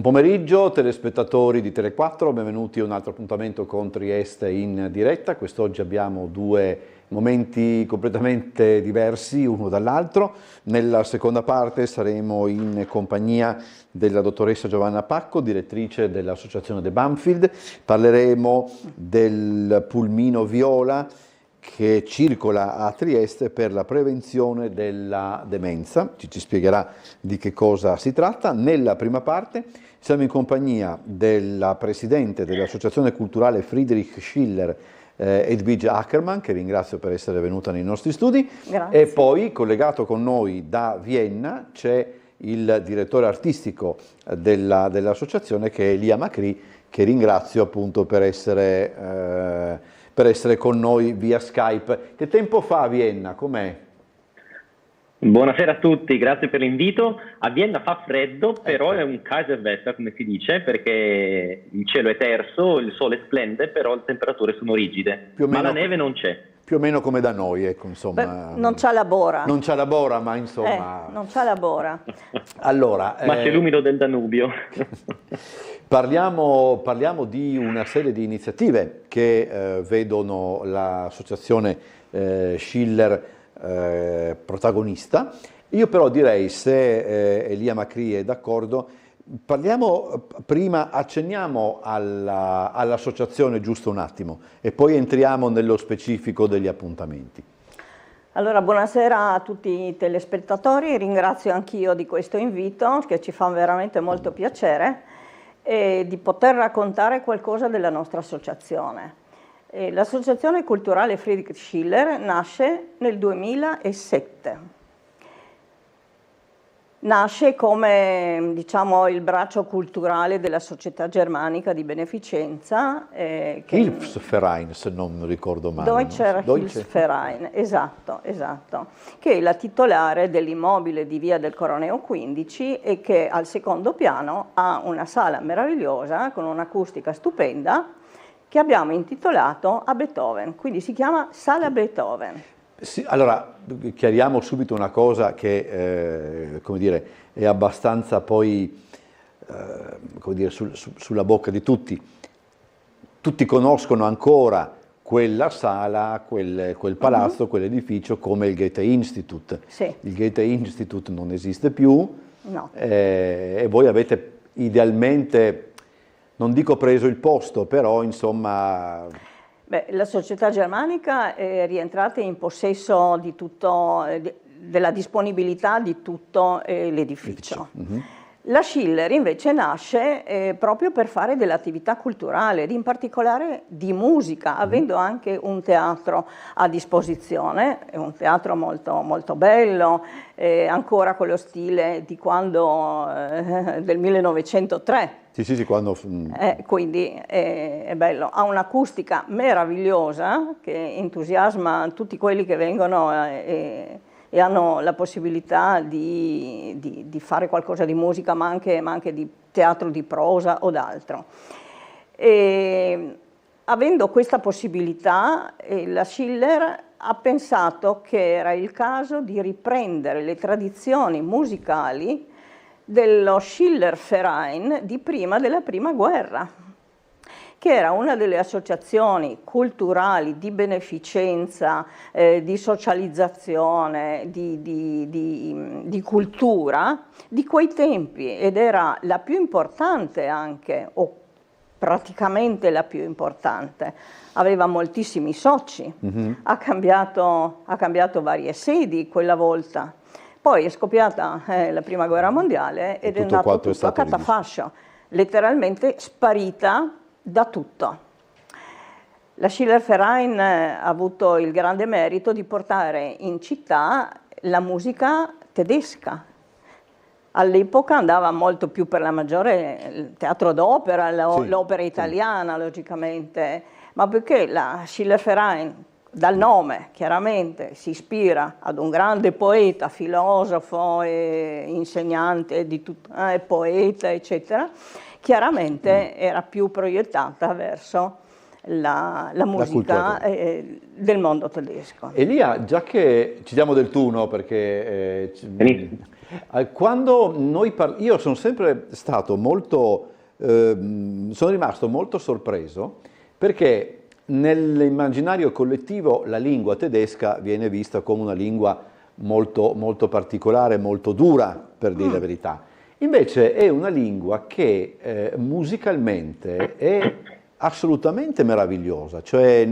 pomeriggio, telespettatori di Tele4, benvenuti a un altro appuntamento con Trieste in diretta. Quest'oggi abbiamo due momenti completamente diversi uno dall'altro. Nella seconda parte saremo in compagnia della dottoressa Giovanna Pacco, direttrice dell'Associazione De Banfield. Parleremo del pulmino viola che circola a Trieste per la prevenzione della demenza. Ci spiegherà di che cosa si tratta. Nella prima parte siamo in compagnia della presidente dell'Associazione Culturale Friedrich Schiller, Edwige Ackermann, che ringrazio per essere venuta nei nostri studi. Grazie. E poi collegato con noi da Vienna c'è il direttore artistico dell'associazione, che è Elia Macri, che ringrazio appunto per essere con noi via Skype. Che tempo fa a Vienna? Com'è? Buonasera a tutti, grazie per l'invito. A Vienna fa freddo, però è un Kaiserwetter, come si dice, perché il cielo è terso, il sole splende, però le temperature sono rigide, ma la neve non c'è. Più o meno come da noi, ecco, insomma. Beh, non c'ha la bora. Non c'ha la bora, ma insomma. Non c'ha la bora. Allora, ma c'è l'umido del Danubio. Parliamo di una serie di iniziative che vedono l'associazione Schiller protagonista. Io però direi, se Elia Macri è d'accordo, accenniamo all'associazione giusto un attimo e poi entriamo nello specifico degli appuntamenti. Allora, buonasera a tutti i telespettatori, ringrazio anch'io di questo invito che ci fa veramente molto piacere di poter raccontare qualcosa della nostra associazione. L'Associazione Culturale Friedrich Schiller nasce nel 2007. Nasce come, diciamo, il braccio culturale della Società Germanica di Beneficenza. Hilfsverein, se non ricordo male. Deutscher Hilfsverein, esatto, che è la titolare dell'immobile di Via del Coroneo 15 e che al secondo piano ha una sala meravigliosa con un'acustica stupenda che abbiamo intitolato a Beethoven, quindi si chiama Sala Beethoven. Sì, allora, chiariamo subito una cosa che, come dire, è abbastanza poi, come dire, sulla bocca di tutti. Tutti conoscono ancora quella sala, quel palazzo, quell'edificio come il Goethe-Institut. Sì. Il Goethe-Institut non esiste più, no. E voi avete idealmente, non dico preso il posto, però insomma. Beh, la Società Germanica è rientrata in possesso di tutto, della disponibilità di tutto l'edificio. La Schiller invece nasce proprio per fare dell'attività culturale, ed in particolare di musica, avendo anche un teatro a disposizione, un teatro molto, molto bello, ancora con lo stile di quando, del 1903. Sì, quando. Quindi è bello, ha un'acustica meravigliosa che entusiasma tutti quelli che vengono e hanno la possibilità di fare qualcosa di musica, ma anche di teatro di prosa o d'altro. Avendo questa possibilità, la Schiller ha pensato che era il caso di riprendere le tradizioni musicali dello Schillerverein di prima della Prima Guerra, che era una delle associazioni culturali di beneficenza, di socializzazione, di cultura di quei tempi, ed era la più importante anche, o praticamente la più importante. Aveva moltissimi soci, ha cambiato varie sedi quella volta. Poi è scoppiata la Prima Guerra Mondiale ed è andato tutto a catafascio, letteralmente sparita da tutto. La Schillerverein ha avuto il grande merito di portare in città la musica tedesca. All'epoca andava molto più per la maggiore il teatro d'opera, l'opera italiana logicamente, ma perché la Schillerverein, dal nome chiaramente si ispira ad un grande poeta, filosofo e insegnante di tutto, poeta eccetera, chiaramente era più proiettata verso la musica del mondo tedesco. Elia, già che ci diamo del tu, no? Perché quando io sono sempre stato molto, sono rimasto molto sorpreso perché nell'immaginario collettivo la lingua tedesca viene vista come una lingua molto, molto particolare, molto dura, per dire la verità. Invece è una lingua che musicalmente è assolutamente meravigliosa, cioè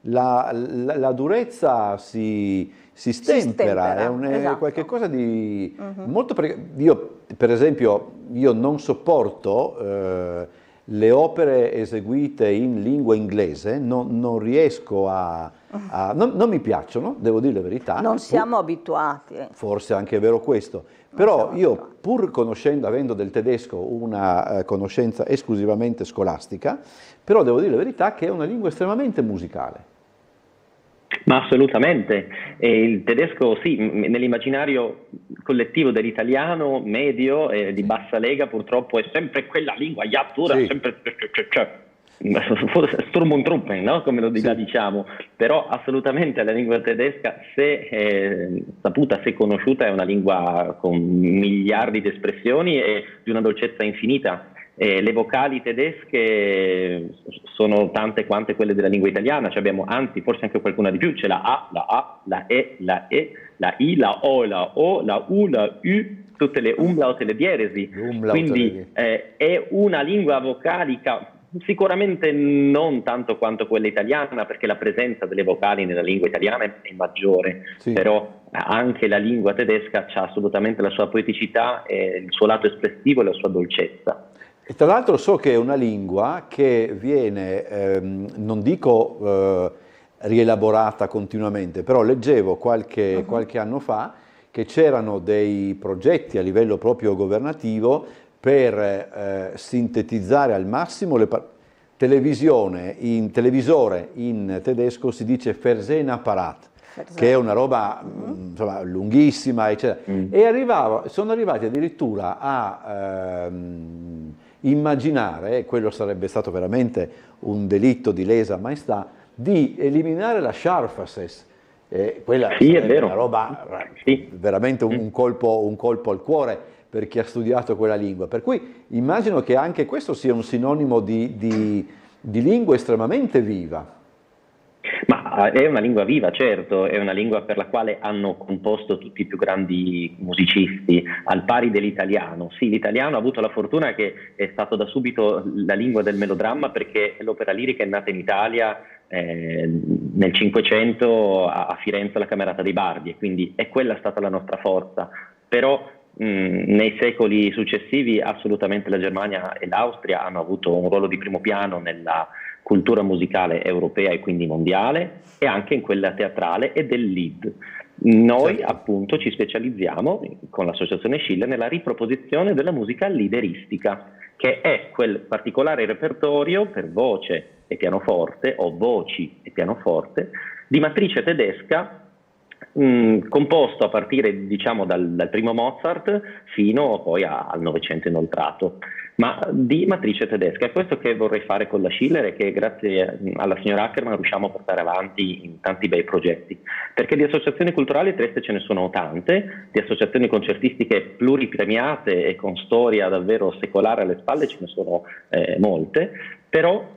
la durezza si stempera, è esatto. qualcosa di molto... Io, per esempio, io non sopporto le opere eseguite in lingua inglese, non riesco non mi piacciono, devo dire la verità. Non siamo abituati. Forse anche è vero questo, però io pur avendo del tedesco una conoscenza esclusivamente scolastica, però devo dire la verità che è una lingua estremamente musicale. Ma assolutamente, e il tedesco sì, nell'immaginario collettivo dell'italiano medio di bassa lega purtroppo è sempre quella lingua dura, sì. sempre Sturm und Truppen, no? Come lo diciamo, però assolutamente la lingua tedesca, se saputa, se conosciuta, è una lingua con miliardi di espressioni e di una dolcezza infinita. Le vocali tedesche sono tante quante quelle della lingua italiana, cioè abbiamo, anzi forse anche qualcuna di più, c'è la A, la E, la I, la O, la O, la U, la U, tutte le umlaut e le dieresi, quindi è una lingua vocalica sicuramente non tanto quanto quella italiana, perché la presenza delle vocali nella lingua italiana è maggiore, sì. Però anche la lingua tedesca ha assolutamente la sua poeticità, il suo lato espressivo e la sua dolcezza. E tra l'altro so che è una lingua che viene, non dico rielaborata continuamente, però leggevo qualche anno fa che c'erano dei progetti a livello proprio governativo per sintetizzare al massimo televisore in tedesco si dice Fernsehapparat, che è una roba insomma, lunghissima, eccetera. E sono arrivati addirittura a immaginare, e quello sarebbe stato veramente un delitto di lesa maestà, di eliminare la Scharfasses. Quella sì, è vero. Una roba veramente un colpo al cuore per chi ha studiato quella lingua. Per cui immagino che anche questo sia un sinonimo di lingua estremamente viva. Ma è una lingua viva, certo, è una lingua per la quale hanno composto tutti i più grandi musicisti, al pari dell'italiano. Sì, l'italiano ha avuto la fortuna che è stato da subito la lingua del melodramma, perché l'opera lirica è nata in Italia nel Cinquecento a Firenze alla Camerata dei Bardi, e quindi è quella stata la nostra forza. Però nei secoli successivi assolutamente la Germania e l'Austria hanno avuto un ruolo di primo piano nella cultura musicale europea e quindi mondiale, e anche in quella teatrale e del Lied. Noi appunto ci specializziamo con l'associazione Schiller nella riproposizione della musica lideristica, che è quel particolare repertorio per voce e pianoforte, o voci e pianoforte, di matrice tedesca, composto a partire diciamo dal primo Mozart fino poi al Novecento inoltrato, ma di matrice tedesca. È questo che vorrei fare con la Schiller e che grazie alla signora Ackermann riusciamo a portare avanti in tanti bei progetti, perché di associazioni culturali trieste ce ne sono tante, di associazioni concertistiche pluripremiate e con storia davvero secolare alle spalle ce ne sono molte, però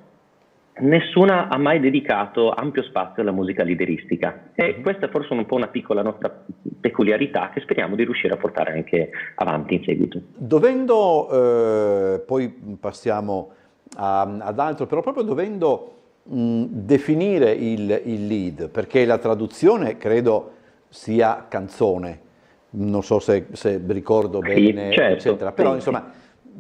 nessuna ha mai dedicato ampio spazio alla musica lideristica, e questa è forse un po' una piccola nostra peculiarità che speriamo di riuscire a portare anche avanti in seguito. Dovendo, poi passiamo ad altro, però proprio dovendo definire il lead, perché la traduzione credo sia canzone, non so se ricordo bene, certo, eccetera, però insomma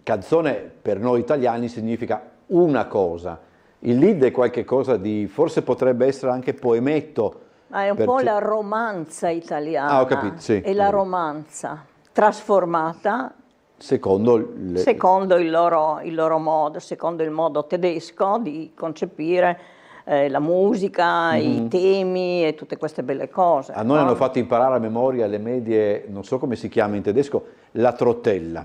canzone per noi italiani significa una cosa. Il lead è qualche cosa di, forse potrebbe essere anche poemetto. Ma è un po' la romanza italiana, ho capito, sì. È la romanza trasformata secondo il loro modo, secondo il modo tedesco di concepire la musica, i temi e tutte queste belle cose. A noi hanno fatto imparare a memoria alle medie, non so come si chiama in tedesco, la trottella.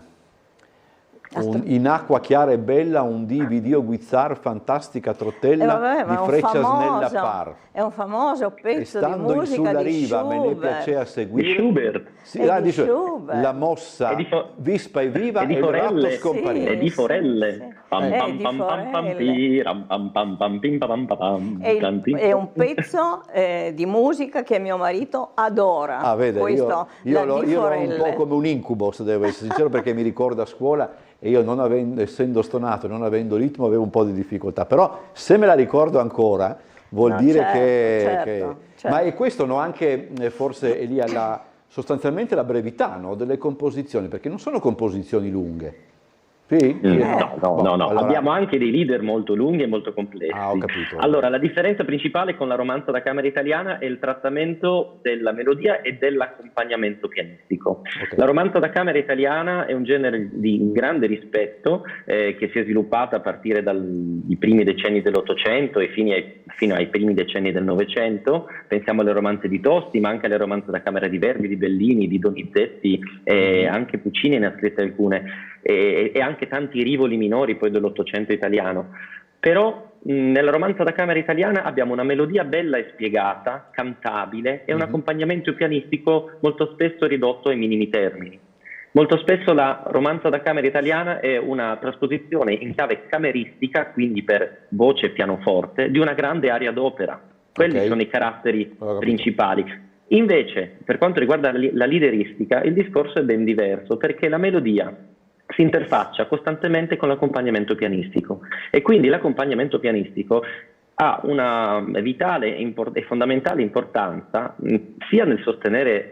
in acqua chiara e bella un DVD guizzar fantastica trottella vabbè, di Freccia Snella Par. È un famoso pezzo di Stando in musica sulla di riva me ne Schubert. piaceva seguire. Di Schubert. Sì, Di Schubert. la mossa vispa e viva e di e il ratto Forelle. scomparire. E di Forelle. Sì. Pam Di pam pam pam pam Forelle. pi, ram pam pam pam pim pam pam pam. È un pezzo di musica che mio marito adora. Ah, vede, Questo, io la l'ho di un Forelle. po' come un incubo, se devo essere sincero, perché mi ricorda a scuola e io non avendo, essendo stonato e non avendo ritmo avevo un po' di difficoltà, però se me la ricordo ancora vuol No, dire certo. Ma è questo no, anche forse Elia, sostanzialmente la brevità, no, delle composizioni, perché non sono composizioni lunghe. Sì? No, Allora... abbiamo anche dei leader molto lunghi e molto complessi. Ah, ho capito. Allora, la differenza principale con la romanza da camera italiana è il trattamento della melodia e dell'accompagnamento pianistico. Okay. La romanza da camera italiana è un genere di grande rispetto che si è sviluppata a partire dai primi decenni dell'Ottocento e fino ai primi decenni del Novecento. Pensiamo alle romanze di Tosti, ma anche alle romanze da camera di Verdi, di Bellini, di Donizetti, anche Puccini ne ha scritte alcune. E anche tanti rivoli minori poi dell'Ottocento italiano. Però nella romanza da camera italiana abbiamo una melodia bella e spiegata, cantabile e un accompagnamento pianistico molto spesso ridotto ai minimi termini. Molto spesso la romanza da camera italiana è una trasposizione in chiave cameristica, quindi per voce e pianoforte, di una grande aria d'opera. Quelli sono i caratteri principali. Invece, per quanto riguarda la lideristica, il discorso è ben diverso, perché la melodia si interfaccia costantemente con l'accompagnamento pianistico e quindi l'accompagnamento pianistico ha una vitale e fondamentale importanza sia nel sostenere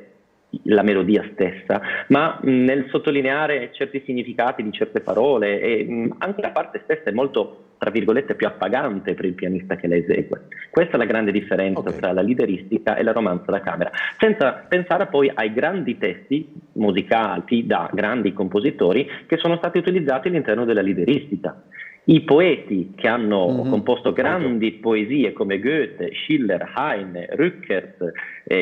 la melodia stessa, ma nel sottolineare certi significati di certe parole e anche la parte stessa è molto, tra virgolette, più appagante per il pianista che la esegue. Questa è la grande differenza tra la lideristica e la romanza da camera, senza pensare poi ai grandi testi musicali da grandi compositori che sono stati utilizzati all'interno della lideristica. I poeti che hanno composto grandi poesie come Goethe, Schiller, Heine, Rückert,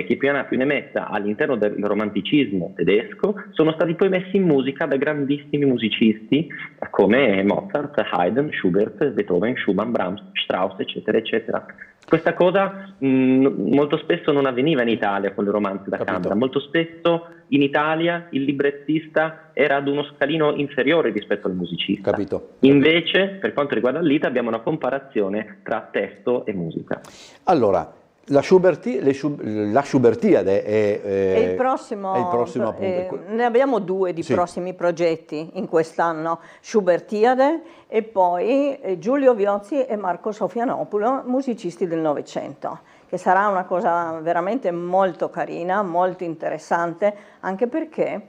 chi più ne metta all'interno del romanticismo tedesco, sono stati poi messi in musica da grandissimi musicisti come Mozart, Haydn, Schubert, Beethoven, Schumann, Brahms, Strauss, eccetera, eccetera. Questa cosa molto spesso non avveniva in Italia con le romanze da camera, molto spesso in Italia il librettista era ad uno scalino inferiore rispetto al musicista. Capito. Invece, per quanto riguarda il Lita, abbiamo una comparazione tra testo e musica. Allora, la Schubertiade è il prossimo appunto. Ne abbiamo due di prossimi progetti in quest'anno, Schubertiade e poi Giulio Viozzi e Marco Sofianopoulos, musicisti del Novecento, che sarà una cosa veramente molto carina, molto interessante, anche perché,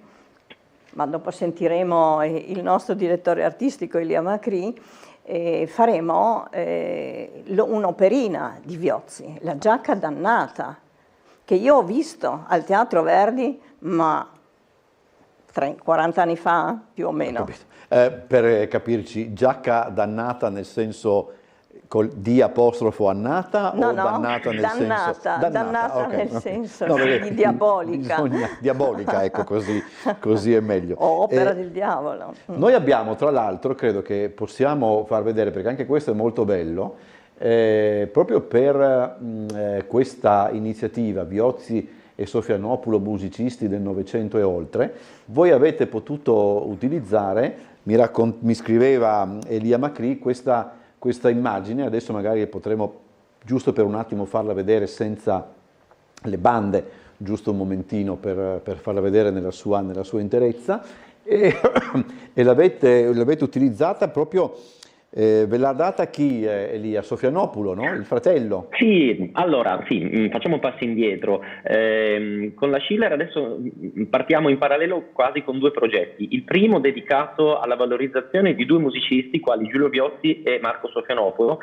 ma dopo sentiremo il nostro direttore artistico Elia Macri, faremo un'operina di Viozzi, La giacca dannata, che io ho visto al Teatro Verdi, ma 40 anni fa più o meno. Per capirci, giacca dannata nel senso col D apostrofo annata o dannata nel senso? Dannata okay. nel senso No, di diabolica. Diabolica, ecco, così è meglio. O opera del diavolo. Noi abbiamo, tra l'altro, credo che possiamo far vedere, perché anche questo è molto bello, proprio per questa iniziativa, Viozzi e Sofianopoulos, musicisti del Novecento e oltre, voi avete potuto utilizzare, mi scriveva Elia Macri, questa immagine, adesso magari potremo giusto per un attimo farla vedere senza le bande, giusto un momentino per farla vedere nella sua interezza, e l'avete utilizzata proprio, ve l'ha data chi, Elia? Sofianopoulos, no? Il fratello? Sì, allora, facciamo un passo indietro. Con la Schiller adesso partiamo in parallelo quasi con due progetti. Il primo dedicato alla valorizzazione di due musicisti, quali Giulio Viozzi e Marco Sofianopoulos,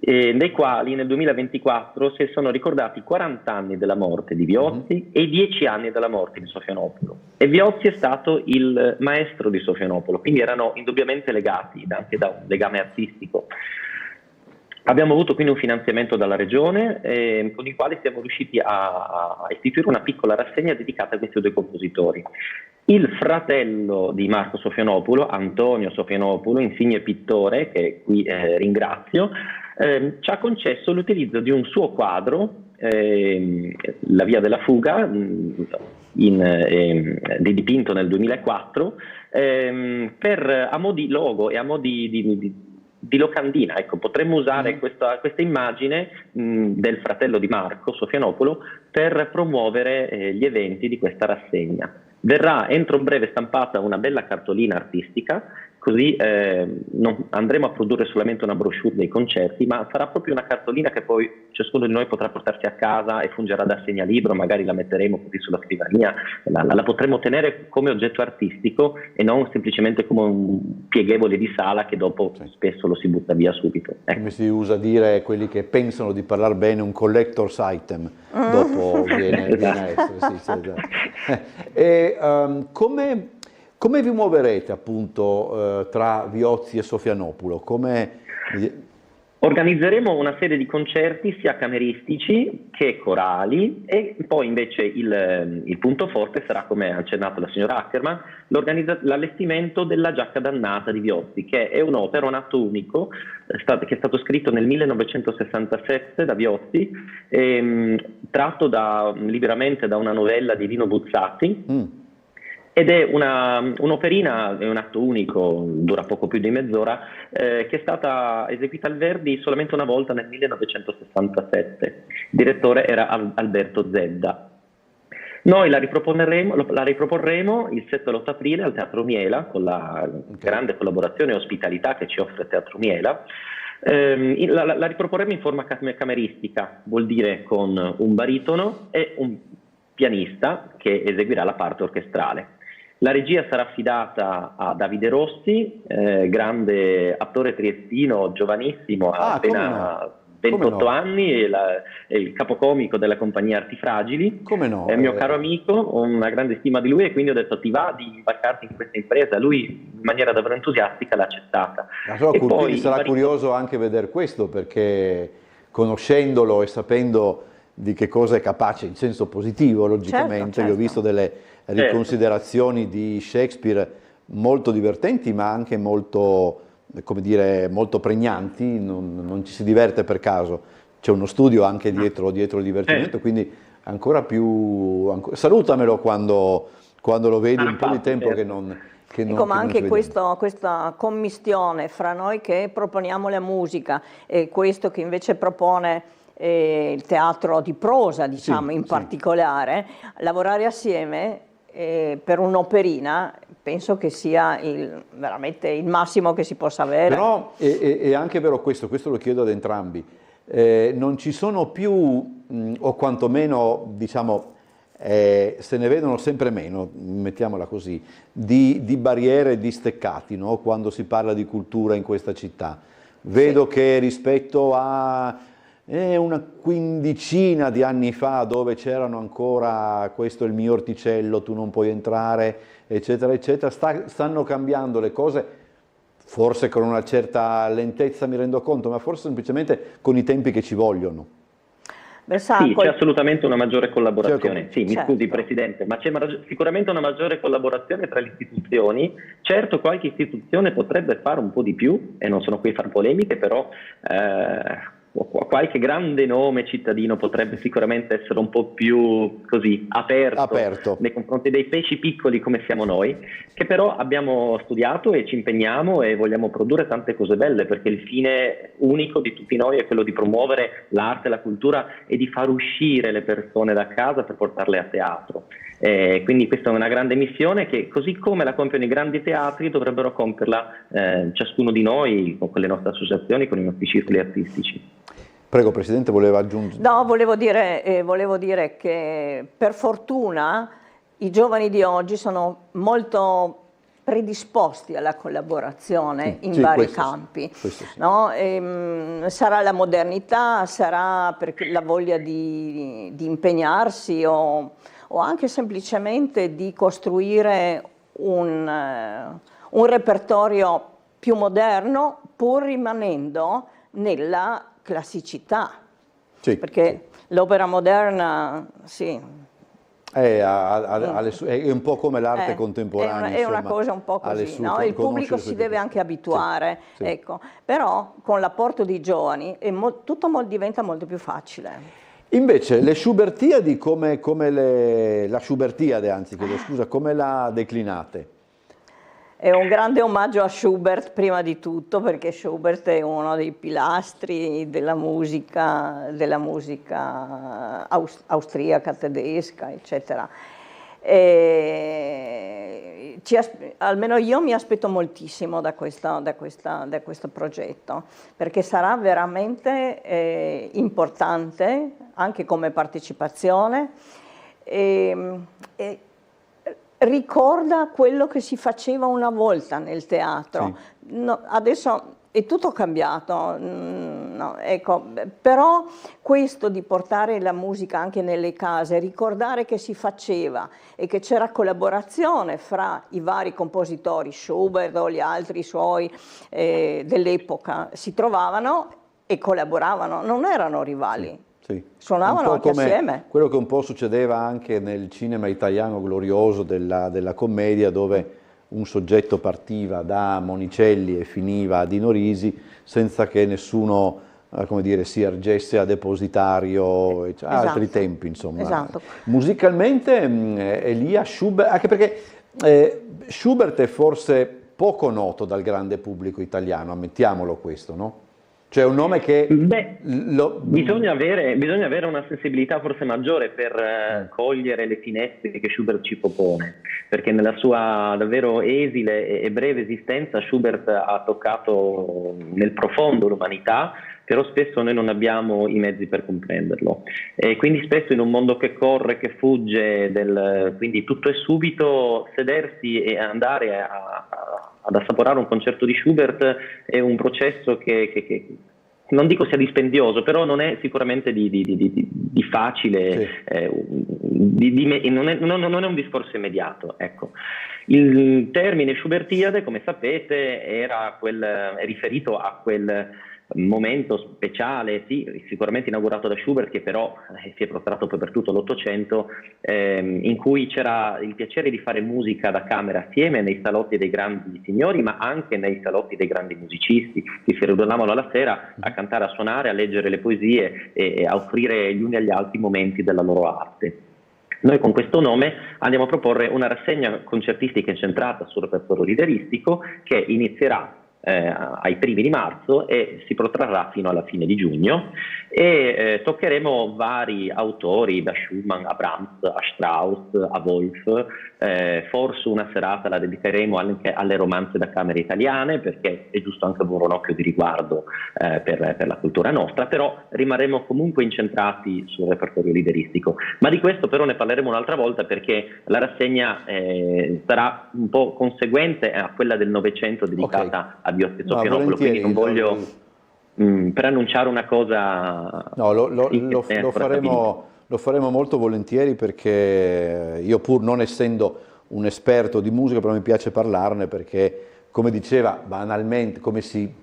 nei quali nel 2024 si sono ricordati 40 anni della morte di Viozzi e 10 anni della morte di Sofianopoulos. E Viozzi è stato il maestro di Sofianopoulos, quindi erano indubbiamente legati anche da un legame artistico. Abbiamo avuto quindi un finanziamento dalla Regione con il quale siamo riusciti a istituire una piccola rassegna dedicata a questi due compositori. Il fratello di Marco Sofianopoulos, Antonio Sofianopoulos, insigne pittore, che qui ringrazio, ci ha concesso l'utilizzo di un suo quadro, La via della fuga, dipinto nel 2004, a mo' di logo e a mo' di locandina. Ecco, potremmo usare questa immagine del fratello di Marco Sofianopoulos per promuovere gli eventi di questa rassegna. Verrà entro breve stampata una bella cartolina artistica, così non andremo a produrre solamente una brochure dei concerti, ma sarà proprio una cartolina che poi ciascuno di noi potrà portarsi a casa e fungerà da segnalibro, magari la metteremo così sulla scrivania, la potremo tenere come oggetto artistico e non semplicemente come un pieghevole di sala che dopo spesso lo si butta via subito. Come si usa dire quelli che pensano di parlare bene, un collector's item, dopo viene a essere. Sì, esatto. E come vi muoverete appunto tra Viozzi e Sofianopoulos? Organizzeremo una serie di concerti sia cameristici che corali e poi invece il punto forte sarà, come ha accennato la signora Ackerman, l'allestimento della Giacca dannata di Viozzi, che è un'opera, un atto unico che è stato scritto nel 1967 da Viozzi, tratto liberamente da una novella di Lino Buzzati. Ed è un'operina, è un atto unico, dura poco più di mezz'ora, che è stata eseguita al Verdi solamente una volta nel 1967. Il direttore era Alberto Zedda. Noi la riproporremo il 7 e l'8 aprile al Teatro Miela, con la grande collaborazione e ospitalità che ci offre il Teatro Miela. La riproporremo in forma cameristica, vuol dire con un baritono e un pianista che eseguirà la parte orchestrale. La regia sarà affidata a Davide Rossi, grande attore triestino, giovanissimo, ha appena 28 anni, è il capocomico della compagnia Artifragili. Come no? È mio caro amico, ho una grande stima di lui e quindi ho detto: ti va di imbarcarti in questa impresa? Lui in maniera davvero entusiastica l'ha accettata. Quindi sarà curioso anche vedere questo, perché conoscendolo e sapendo di che cosa è capace in senso positivo, logicamente. Certo. Io ho visto delle riconsiderazioni di Shakespeare molto divertenti, ma anche molto, come dire, molto pregnanti. Non ci si diverte per caso, c'è uno studio anche dietro il divertimento, quindi ancora più salutamelo quando lo vedi, un po' di tempo che non ma anche questa commistione fra noi che proponiamo la musica e questo che invece propone il teatro di prosa, diciamo, in particolare, lavorare assieme per un'operina penso che sia veramente il massimo che si possa avere. Però è anche vero questo lo chiedo ad entrambi, non ci sono più, o quantomeno diciamo se ne vedono sempre meno, mettiamola così, di barriere, di steccati, no? Quando si parla di cultura in questa città. Vedo che rispetto a una quindicina di anni fa, dove c'erano ancora questo è il mio orticello, tu non puoi entrare, eccetera, eccetera, stanno cambiando le cose, forse con una certa lentezza mi rendo conto, ma forse semplicemente con i tempi che ci vogliono. Sì, c'è assolutamente una maggiore collaborazione. Sì, mi certo. scusi Presidente, ma c'è sicuramente una maggiore collaborazione tra le istituzioni. Certo, qualche istituzione potrebbe fare un po' di più, e non sono qui a fare polemiche, però qualche grande nome cittadino potrebbe sicuramente essere un po' più così aperto nei confronti dei pesci piccoli come siamo noi, che però abbiamo studiato e ci impegniamo e vogliamo produrre tante cose belle, perché il fine unico di tutti noi è quello di promuovere l'arte, la cultura e di far uscire le persone da casa per portarle a teatro. Quindi questa è una grande missione che, così come la compiono i grandi teatri, dovrebbero compierla ciascuno di noi con le nostre associazioni, con i nostri circoli artistici. Prego Presidente, voleva aggiungere? No, volevo dire che per fortuna i giovani di oggi sono molto predisposti alla collaborazione in vari campi. No? Sarà la modernità, sarà perché la voglia di impegnarsi o anche semplicemente di costruire un repertorio più moderno, pur rimanendo nella classicità, Sì, perché l'opera moderna, sì, è un po' come l'arte contemporanea, è una insomma, cosa un po' ha le così, sue- no? Il conosce pubblico le sue si deve anche tipicità. abituare, Sì, sì. ecco. Però con l'apporto di giovani tutto diventa molto più facile. Invece le Schubertiadi, la Schubertiade, anzi, chiedo scusa, come la declinate? È un grande omaggio a Schubert prima di tutto, perché Schubert è uno dei pilastri della musica austriaca, tedesca, eccetera. Almeno io mi aspetto moltissimo da questo progetto, perché sarà veramente importante anche come partecipazione. Ricorda quello che si faceva una volta nel teatro. Sì. No, adesso è tutto cambiato, no, ecco, però questo di portare la musica anche nelle case, ricordare che si faceva e che c'era collaborazione fra i vari compositori, Schubert o gli altri suoi dell'epoca, si trovavano e collaboravano, non erano rivali. Sì. Sì. Suonavano anche assieme. Quello che un po' succedeva anche nel cinema italiano glorioso della commedia, dove un soggetto partiva da Monicelli e finiva a Dino Risi senza che nessuno, come dire, si ergesse a depositario, Esatto. altri tempi, insomma. Esatto. Musicalmente Elia Schubert, anche perché Schubert è forse poco noto dal grande pubblico italiano, ammettiamolo questo, no? Cioè un nome che... Bisogna avere una sensibilità forse maggiore per cogliere le finestre che Schubert ci propone, perché nella sua davvero esile e breve esistenza Schubert ha toccato nel profondo l'umanità, però spesso noi non abbiamo i mezzi per comprenderlo. E quindi spesso in un mondo che corre, che fugge, quindi tutto è subito, sedersi e andare ad assaporare un concerto di Schubert è un processo che non dico sia dispendioso, però non è sicuramente di facile, sì. Non è un discorso immediato. Ecco. Il termine Schubertiade, come sapete, è riferito a quel momento speciale, sì, sicuramente inaugurato da Schubert, che però si è protrato poi per tutto l'Ottocento, in cui c'era il piacere di fare musica da camera assieme nei salotti dei grandi signori, ma anche nei salotti dei grandi musicisti, che si radunavano alla sera a cantare, a suonare, a leggere le poesie e a offrire gli uni agli altri momenti della loro arte. Noi con questo nome andiamo a proporre una rassegna concertistica incentrata sul repertorio lideristico che inizierà ai primi di marzo e si protrarrà fino alla fine di giugno e toccheremo vari autori, da Schumann a Brahms, a Strauss, a Wolf, forse una serata la dedicheremo anche alle romanze da camera italiane, perché è giusto anche avere un occhio di riguardo per la cultura nostra, però rimarremo comunque incentrati sul repertorio lideristico. Ma di questo però ne parleremo un'altra volta, perché la rassegna sarà un po' conseguente a quella del Novecento dedicata a Dioste Sofianopoulos, quindi non voglio per annunciare una cosa. No, lo faremo molto volentieri, perché io, pur non essendo un esperto di musica, però mi piace parlarne, perché come diceva banalmente, come si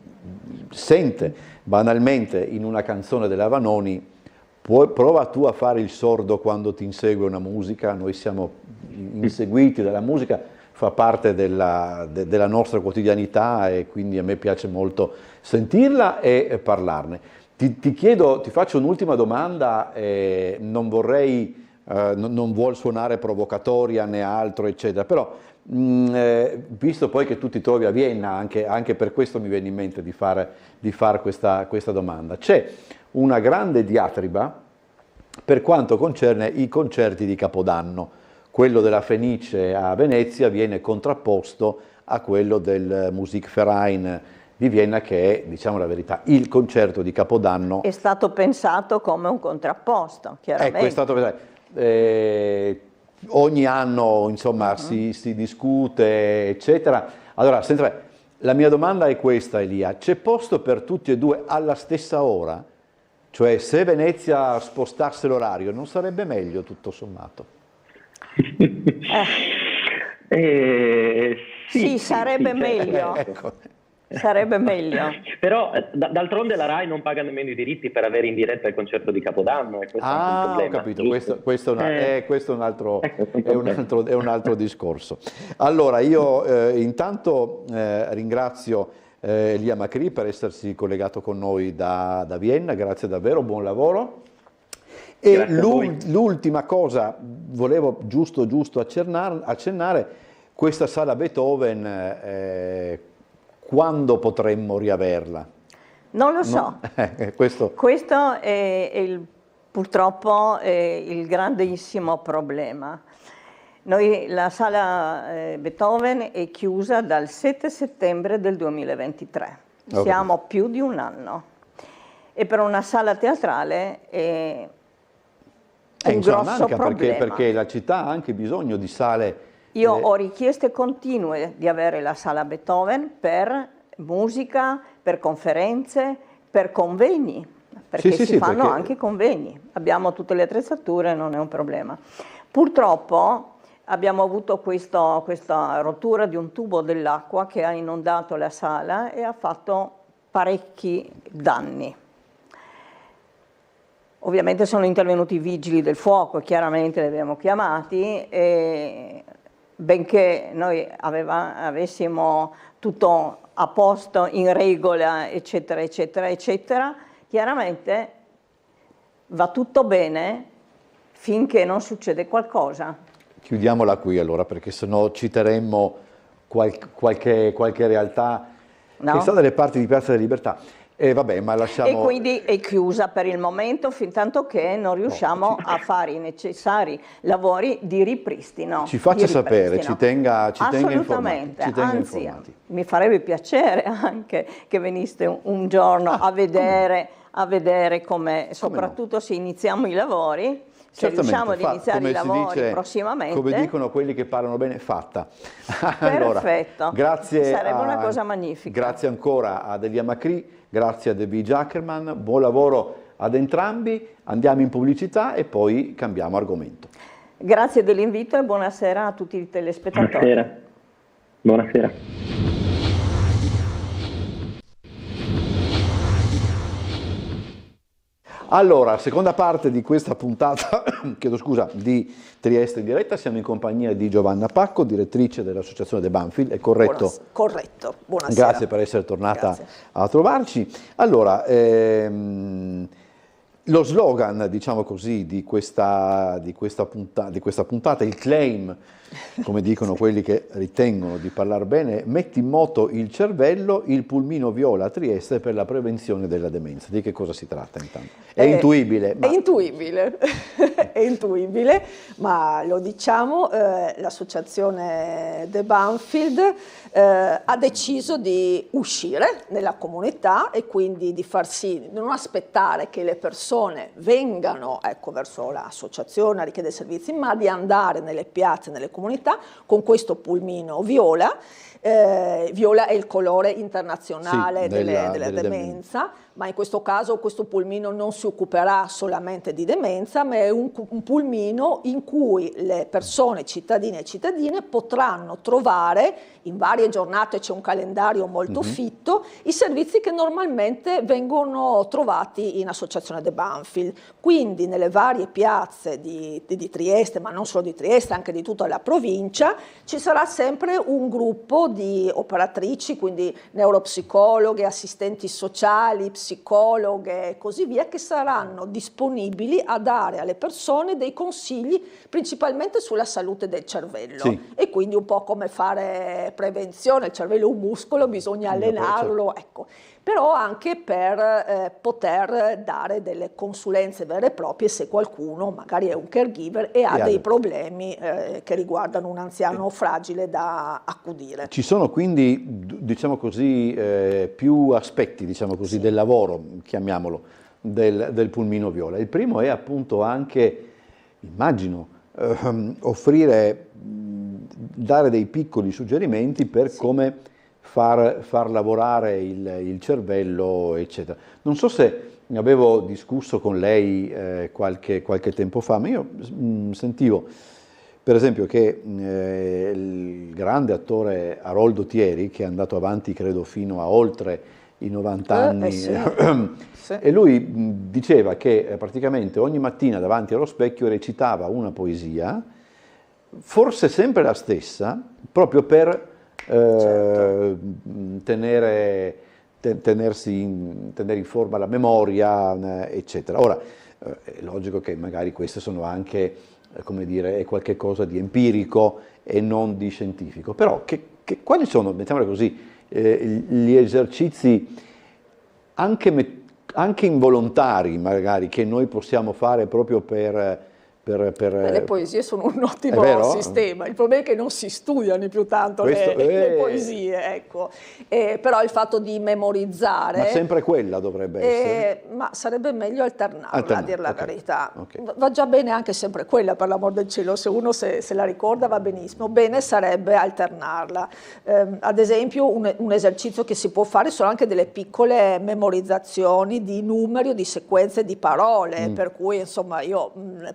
sente banalmente in una canzone della Vanoni, prova tu a fare il sordo quando ti insegue una musica. Noi siamo inseguiti dalla musica, fa parte della nostra quotidianità, e quindi a me piace molto sentirla e parlarne. Ti faccio un'ultima domanda, non vuol suonare provocatoria né altro, eccetera, però visto poi che tu ti trovi a Vienna, anche per questo mi viene in mente di fare questa domanda. C'è una grande diatriba per quanto concerne i concerti di Capodanno. Quello della Fenice a Venezia viene contrapposto a quello del Musikverein di Vienna, che è, diciamo la verità, il concerto di Capodanno. È stato pensato come un contrapposto, chiaramente. Ecco, è stato pensato. Ogni anno, insomma, si discute, eccetera. Allora, la mia domanda è questa, Elia: c'è posto per tutti e due alla stessa ora? Cioè, se Venezia spostasse l'orario, non sarebbe meglio, tutto sommato? Sì, sarebbe meglio. Ecco. Sarebbe meglio. Però d'altronde la Rai non paga nemmeno i diritti per avere in diretta il concerto di Capodanno, e questo è anche un Ah, ho problema. capito, Giusto? questo è un altro, Ecco, è un altro discorso. Allora, io intanto ringrazio Elia Macri per essersi collegato con noi da Vienna, grazie davvero, buon lavoro. E Grazie a voi. l'ultima cosa, volevo giusto accennare, questa sala Beethoven, quando potremmo riaverla? Non lo so. Questo Questo è purtroppo è il grandissimo problema. La sala Beethoven è chiusa dal 7 settembre del 2023. Siamo più di un anno. E per una sala teatrale è un grosso problema. perché la città ha anche bisogno di sale. Io ho richieste continue di avere la sala Beethoven per musica, per conferenze, per convegni, perché si fanno anche convegni. Abbiamo tutte le attrezzature, non è un problema. Purtroppo abbiamo avuto questa rottura di un tubo dell'acqua che ha inondato la sala e ha fatto parecchi danni. Ovviamente sono intervenuti i vigili del fuoco, chiaramente li abbiamo chiamati, e benché noi avessimo tutto a posto, in regola, eccetera, eccetera, eccetera, chiaramente va tutto bene finché non succede qualcosa. Chiudiamola qui allora, perché sennò citeremmo qualche realtà che sta dalle parti di Piazza della Libertà. E vabbè, ma lasciamo. E quindi è chiusa per il momento, fin tanto che non riusciamo a fare i necessari lavori di ripristino. Ci faccia sapere, ci tenga Assolutamente, informati. Mi farebbe piacere anche che veniste un giorno a vedere come, soprattutto se iniziamo i lavori. Se riusciamo ad iniziare i lavori prossimamente. Come dicono quelli che parlano bene, fatta. Perfetto, allora, grazie sarebbe una cosa magnifica. Grazie ancora ad Elia Macri, grazie a Debbie Jackerman, buon lavoro ad entrambi, andiamo in pubblicità e poi cambiamo argomento. Grazie dell'invito e buonasera a tutti i telespettatori. Buonasera. Allora, seconda parte di questa puntata, chiedo scusa, di Trieste in diretta, siamo in compagnia di Giovanna Pacco, direttrice dell'associazione The Banfield, è corretto? Corretto, buonasera. Grazie per essere tornata a trovarci. Allora, lo slogan, diciamo così, di questa puntata, il claim, come dicono quelli che ritengono di parlare bene, metti in moto il cervello, il pulmino viola a Trieste per la prevenzione della demenza. Di che cosa si tratta intanto? È intuibile. È intuibile, è intuibile, ma lo diciamo, l'associazione The Banfield ha deciso di uscire nella comunità e quindi di far sì, di non aspettare che le persone vengano verso l'associazione a richiedere servizi, ma di andare nelle piazze, nelle comunità con questo pulmino viola. Viola è il colore internazionale della demenza, ma in questo caso questo pulmino non si occuperà solamente di demenza, ma è un pulmino in cui le persone, cittadine e cittadine, potranno trovare in varie giornate, c'è un calendario molto fitto, i servizi che normalmente vengono trovati in associazione The Banfield. Quindi nelle varie piazze di Trieste, ma non solo di Trieste, anche di tutta la provincia, ci sarà sempre un gruppo di operatrici, quindi neuropsicologhe, assistenti sociali, psicologhe e così via, che saranno disponibili a dare alle persone dei consigli principalmente sulla salute del cervello. Sì. E quindi un po' come fare prevenzione, il cervello è un muscolo, bisogna allenarlo, ecco. Però anche per poter dare delle consulenze vere e proprie se qualcuno magari è un caregiver e ha dei problemi che riguardano un anziano fragile da accudire. Ci sono quindi, diciamo così, più aspetti, diciamo così, del lavoro, chiamiamolo, del pulmino viola. Il primo è appunto anche, immagino, dare dei piccoli suggerimenti per come far lavorare il cervello, eccetera. Non so se ne avevo discusso con lei qualche tempo fa, ma io sentivo per esempio che il grande attore Aroldo Thieri, che è andato avanti credo fino a oltre i 90 anni, sì. e lui diceva che praticamente ogni mattina davanti allo specchio recitava una poesia, forse sempre la stessa, proprio per tenere in forma la memoria, eccetera. Ora, è logico che magari queste sono anche, come dire, è qualche cosa di empirico e non di scientifico, però quali sono, mettiamola così, gli esercizi anche involontari magari che noi possiamo fare proprio per le poesie sono un ottimo sistema, il problema è che non si studiano più tanto le poesie, ecco. Però il fatto di memorizzare... Ma sempre quella dovrebbe essere? Ma sarebbe meglio alternarla, a dire la verità. Okay. Va già bene anche sempre quella, per l'amor del cielo, se uno se la ricorda va benissimo, bene sarebbe alternarla. Ad esempio un esercizio che si può fare sono anche delle piccole memorizzazioni di numeri o di sequenze di parole, per cui insomma io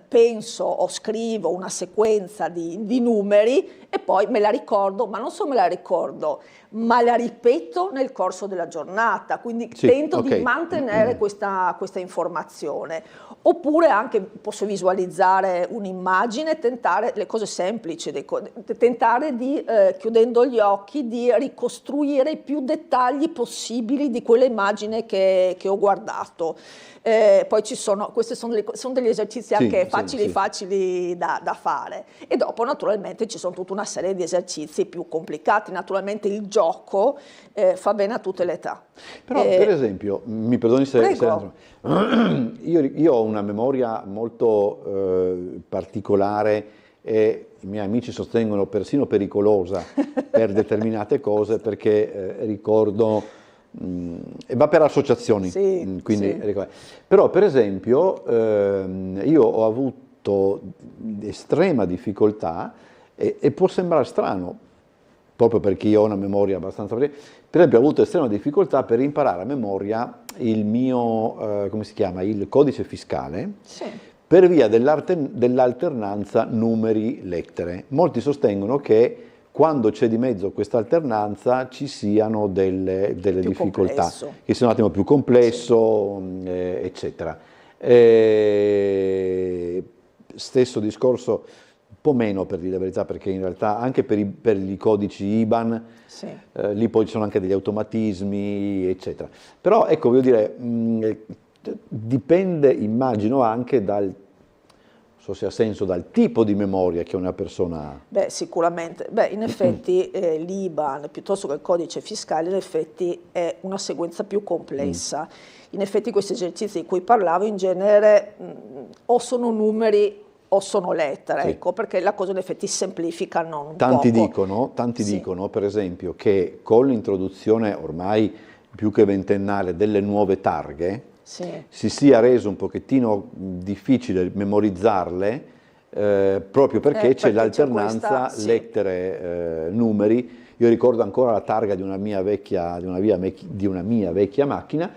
penso o scrivo una sequenza di numeri e poi me la ricordo, ma non solo me la ricordo, ma la ripeto nel corso della giornata, quindi tento di mantenere questa informazione. Oppure anche posso visualizzare un'immagine, tentare le cose semplici, tentare di, chiudendo gli occhi, di ricostruire i più dettagli possibili di quella immagine che ho guardato. Poi questi sono degli esercizi anche facili da fare, e dopo naturalmente ci sono tutta una serie di esercizi più complicati. Naturalmente il gioco fa bene a tutte le età. Però per esempio, mi perdoni se io ho una memoria molto particolare e i miei amici sostengono persino pericolosa per determinate cose, perché ricordo e va per associazioni, quindi, però per esempio io ho avuto estrema difficoltà e può sembrare strano, proprio perché io ho una memoria abbastanza... Per esempio ho avuto estrema difficoltà per imparare a memoria il mio, come si chiama, il codice fiscale, per via dell'alternanza numeri-lettere. Molti sostengono che quando c'è di mezzo questa alternanza ci siano delle difficoltà, complesso, che sia un attimo più complesso, eccetera. Stesso discorso, un po' meno per dire la verità, perché in realtà anche per i codici IBAN, lì poi ci sono anche degli automatismi, eccetera. Però ecco, voglio dire, dipende, immagino, anche dal, so se ha senso, dal tipo di memoria che una persona ha. Beh, sicuramente. Beh, in effetti l'IBAN, piuttosto che il codice fiscale, in effetti è una sequenza più complessa. In effetti questi esercizi di cui parlavo in genere o sono numeri o sono lettere, ecco, perché la cosa in effetti semplificano un Tanti poco. dicono, per esempio, che con l'introduzione ormai più che ventennale delle nuove targhe, si sia reso un pochettino difficile memorizzarle, proprio perché c'è l'alternanza lettere-numeri. Io ricordo ancora la targa di una mia vecchia macchina.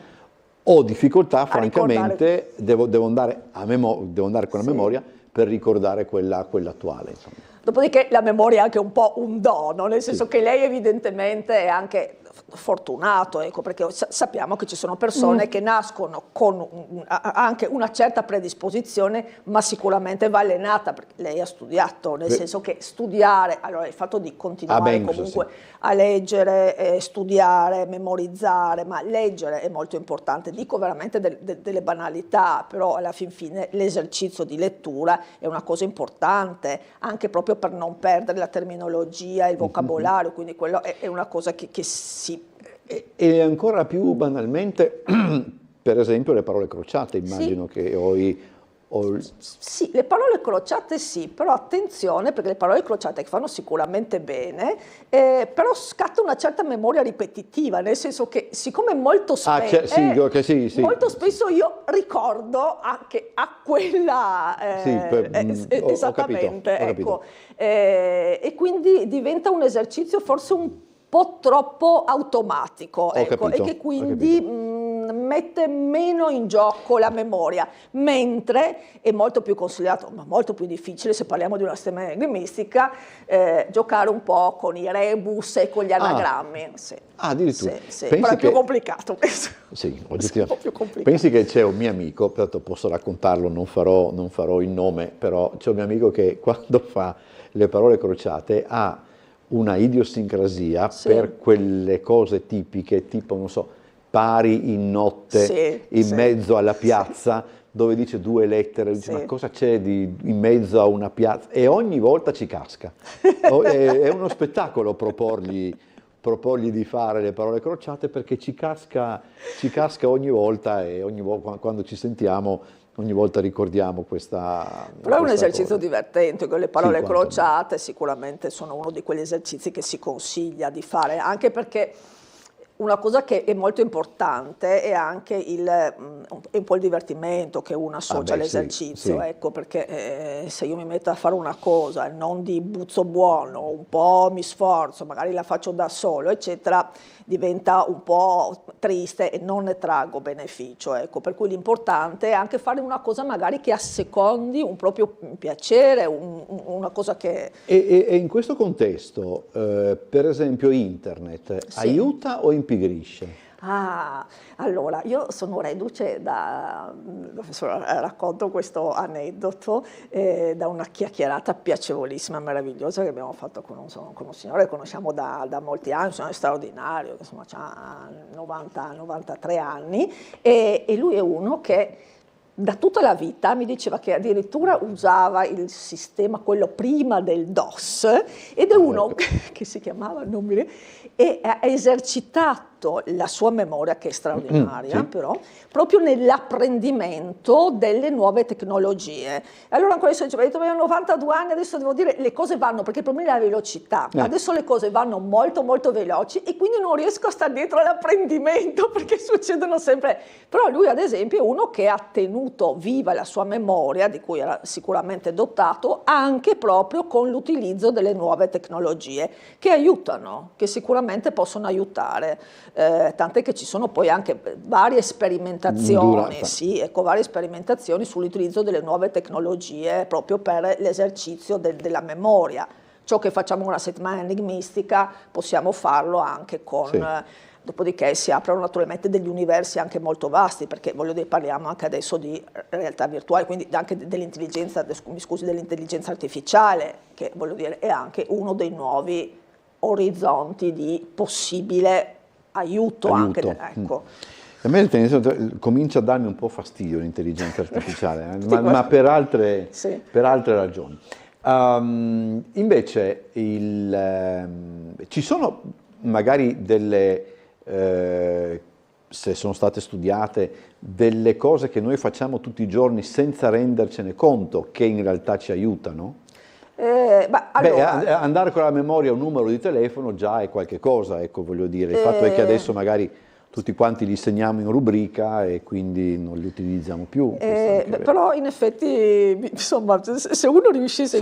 Ho difficoltà, francamente, devo andare con la memoria per ricordare quella attuale, insomma. Dopodiché la memoria è anche un po' un dono, nel senso che lei evidentemente è anche fortunato, ecco, perché sappiamo che ci sono persone che nascono con anche una certa predisposizione, ma sicuramente va allenata, perché lei ha studiato, nel senso che studiare, allora il fatto di continuare comunque a leggere, studiare, memorizzare, ma leggere è molto importante, dico veramente delle banalità, però alla fin fine l'esercizio di lettura è una cosa importante, anche proprio per non perdere la terminologia, il vocabolario, quindi quello è una cosa che si... E ancora più banalmente, per esempio, le parole crociate, immagino che Sì, le parole crociate sì, però attenzione, perché le parole crociate che fanno sicuramente bene, però scatta una certa memoria ripetitiva, nel senso che siccome molto spesso, molto spesso io ricordo anche a quella, esattamente, ho capito. E quindi diventa un esercizio forse un po' troppo automatico, ecco, e che quindi mette meno in gioco la memoria, mentre è molto più consigliato, ma molto più difficile, se parliamo di una sistema enigmistica, giocare un po' con i rebus e con gli anagrammi. Sì. Addirittura. Sì, però è più complicato. Sì, oggettivamente. Pensi che c'è un mio amico, peraltro posso raccontarlo, non farò il nome, però c'è un mio amico che quando fa le parole crociate ha una idiosincrasia per quelle cose tipiche, tipo, non so, pari in notte, in mezzo alla piazza, dove dice due lettere, dice, ma cosa c'è in mezzo a una piazza? E ogni volta ci casca. È uno spettacolo proporgli di fare le parole crociate, perché ci casca ogni volta, e quando ci sentiamo ogni volta ricordiamo questa. Però è un esercizio divertente, con le parole crociate sicuramente sono uno di quegli esercizi che si consiglia di fare, anche perché una cosa che è molto importante è anche un po' il divertimento che uno associa all'esercizio, ecco, perché se io mi metto a fare una cosa non di buzzo buono, un po' mi sforzo, magari la faccio da solo, eccetera, diventa un po' triste e non ne traggo beneficio, ecco, per cui l'importante è anche fare una cosa magari che assecondi un proprio piacere, una cosa che. E in questo contesto, per esempio, internet aiuta o impigrisce? Allora, io sono reduce racconto questo aneddoto da una chiacchierata piacevolissima, meravigliosa che abbiamo fatto con un signore che conosciamo da molti anni, un signore straordinario, che insomma ha 93 anni, e lui è uno che da tutta la vita mi diceva che addirittura usava il sistema, quello prima del DOS, ed è uno che si chiamava, non mi ricordo, e ha esercitato la sua memoria, che è straordinaria, però, proprio nell'apprendimento delle nuove tecnologie. Allora ancora adesso diceva, ho 92 anni, adesso devo dire, le cose vanno, perché il problema è la velocità, adesso le cose vanno molto molto veloci e quindi non riesco a stare dietro all'apprendimento, perché succedono sempre. Però lui ad esempio è uno che ha tenuto viva la sua memoria, di cui era sicuramente dotato, anche proprio con l'utilizzo delle nuove tecnologie, che aiutano, che sicuramente possono aiutare, tant'è che ci sono poi anche varie sperimentazioni, varie sperimentazioni sull'utilizzo delle nuove tecnologie proprio per l'esercizio della memoria. Ciò che facciamo una settimana enigmistica possiamo farlo anche con. Dopodiché si aprono naturalmente degli universi anche molto vasti, perché voglio dire, parliamo anche adesso di realtà virtuale, quindi anche dell'intelligenza artificiale, che voglio dire è anche uno dei nuovi orizzonti di possibile aiuto. Anche, ecco. A me comincia a darmi un po' fastidio l'intelligenza artificiale, ma per altre ragioni. Invece ci sono magari delle, se sono state studiate, delle cose che noi facciamo tutti i giorni senza rendercene conto, che in realtà ci aiutano? Andare con la memoria a un numero di telefono già è qualche cosa, ecco, voglio dire. Il fatto è che adesso magari tutti quanti li segniamo in rubrica e quindi non li utilizziamo più. Però in effetti, insomma, se uno riuscisse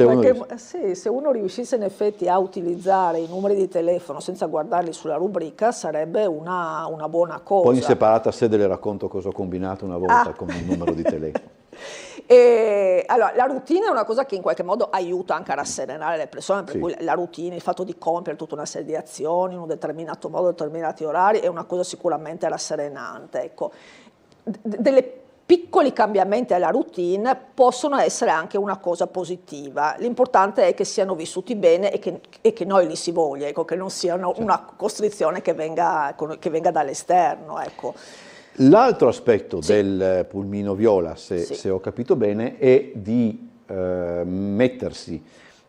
in effetti a utilizzare i numeri di telefono senza guardarli sulla rubrica, sarebbe una buona cosa. Poi in separata sede le racconto cosa ho combinato una volta con il numero di telefono. Allora, la routine è una cosa che in qualche modo aiuta anche a rasserenare le persone, per cui la routine, il fatto di compiere tutta una serie di azioni in un determinato modo, determinati orari, è una cosa sicuramente rasserenante. Ecco. Delle piccoli cambiamenti alla routine possono essere anche una cosa positiva. L'importante è che siano vissuti bene e che noi li si voglia, ecco, che non siano una costrizione che venga dall'esterno. Ecco. L'altro aspetto del pulmino viola, se ho capito bene, è di mettersi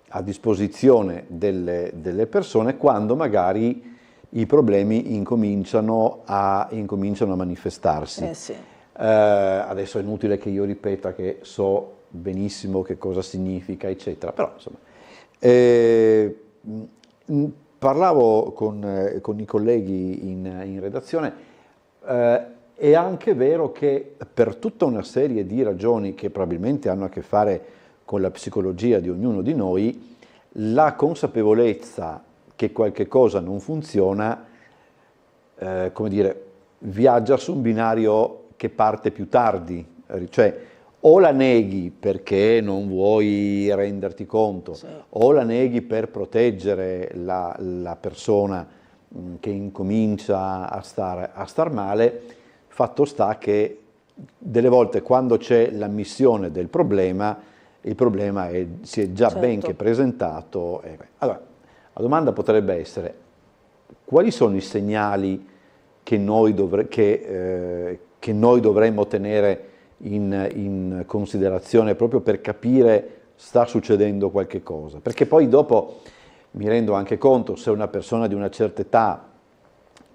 a disposizione delle persone quando magari i problemi incominciano a manifestarsi. Adesso è inutile che io ripeta che so benissimo che cosa significa, eccetera, però insomma. Parlavo con i colleghi in redazione. È anche vero che per tutta una serie di ragioni che probabilmente hanno a che fare con la psicologia di ognuno di noi, la consapevolezza che qualche cosa non funziona, come dire, viaggia su un binario che parte più tardi, cioè o la neghi perché non vuoi renderti conto, Sì. o la neghi per proteggere la persona che incomincia a star male. Fatto sta che delle volte quando c'è l'ammissione del problema, il problema si è già ben che presentato. Allora, la domanda potrebbe essere: quali sono i segnali che noi dovremmo tenere in considerazione proprio per capire sta succedendo qualche cosa? Perché poi dopo mi rendo anche conto, se una persona di una certa età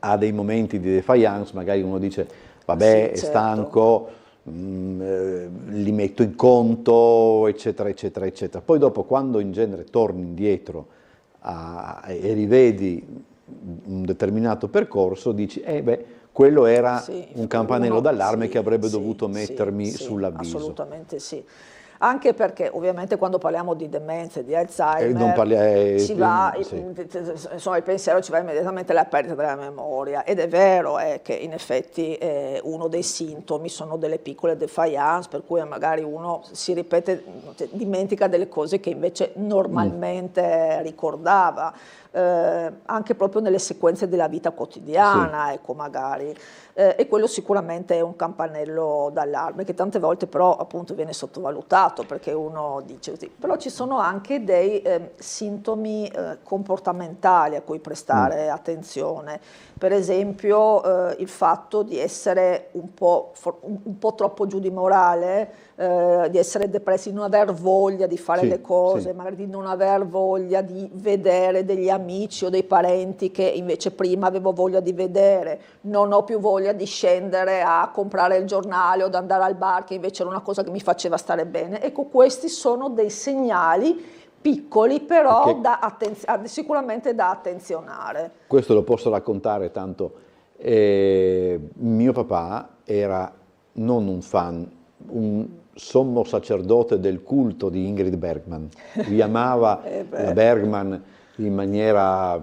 ha dei momenti di defiance, magari uno dice vabbè, Sì, è stanco, li metto in conto, eccetera, eccetera, eccetera. Poi dopo, quando in genere torni indietro e rivedi un determinato percorso, dici, quello era un campanello d'allarme che avrebbe dovuto mettermi sull'avviso. Assolutamente sì. Anche perché ovviamente quando parliamo di demenza e di Alzheimer insomma, il pensiero ci va immediatamente alla perdita della memoria, ed è vero che in effetti uno dei sintomi sono delle piccole defiance, per cui magari uno si ripete, dimentica delle cose che invece normalmente ricordava. Anche proprio nelle sequenze della vita quotidiana, ecco, magari. E quello sicuramente è un campanello d'allarme che tante volte però appunto viene sottovalutato, perché uno dice così. Però ci sono anche dei sintomi comportamentali a cui prestare attenzione. Per esempio il fatto di essere un po' troppo giù di morale, di essere depressi, di non aver voglia di fare le cose, magari di non aver voglia di vedere degli amici o dei parenti che invece prima avevo voglia di vedere, non ho più voglia di scendere a comprare il giornale o di andare al bar, che invece era una cosa che mi faceva stare bene. Ecco, questi sono dei segnali piccoli, però sicuramente da attenzionare. Questo lo posso raccontare, tanto mio papà era non un fan, un sommo sacerdote del culto di Ingrid Bergman. Lui amava la Bergman in maniera